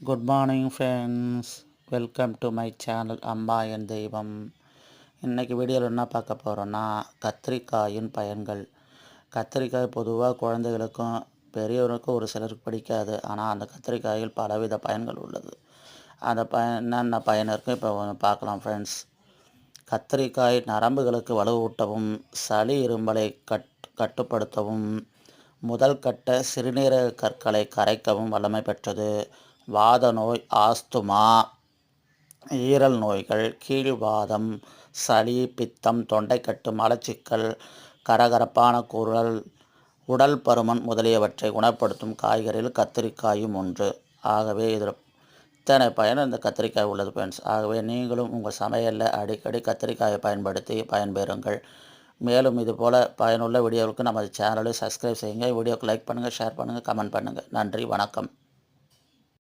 Good morning friends, welcome to my channel அம்மா என் தெய்வம். இன்றைக்கி வீடியோவில் என்ன பார்க்க போகிறோன்னா, கத்திரிக்காயின் பயன்கள். கத்திரிக்காய் பொதுவாக குழந்தைகளுக்கும் பெரியவருக்கும் ஒரு சிலருக்கு பிடிக்காது. ஆனால் அந்த கத்திரிக்காயில் பலவித பயன்கள் உள்ளது. அந்த என்னென்ன பயன் இருக்குது இப்போ பார்க்கலாம் ஃப்ரெண்ட்ஸ். கத்திரிக்காய் நரம்புகளுக்கு வலுவூட்டவும், சளி இருமலை கட்டுப்படுத்தவும், முதல் கட்ட சிறுநீரக கற்களை கரைக்கவும் வல்லமை பெற்றது. வாத நோய், ஆஸ்துமா, ஈரல் நோய்கள், கீழ்வாதம், சளி, பித்தம், தொண்டைக்கட்டு, மலச்சிக்கல், கரகரப்பான குரல், உடல் பருமன் முதலியவற்றை குணப்படுத்தும் காய்கறியில் கத்திரிக்காயும் ஒன்று. ஆகவே இதில் இத்தனை பயன் இந்த கத்திரிக்காய் உள்ளது ஃப்ரெண்ட்ஸ். ஆகவே நீங்களும் உங்கள் சமையலில் அடிக்கடி கத்திரிக்காயை பயன்படுத்தி பயன்பெறுங்கள். மேலும் இதுபோல் பயனுள்ள வீடியோவுக்கு நமது சேனலை சப்ஸ்கிரைப் செய்யுங்க. வீடியோக்கு லைக் பண்ணுங்கள், ஷேர் பண்ணுங்கள், கமெண்ட் பண்ணுங்கள். நன்றி, வணக்கம்.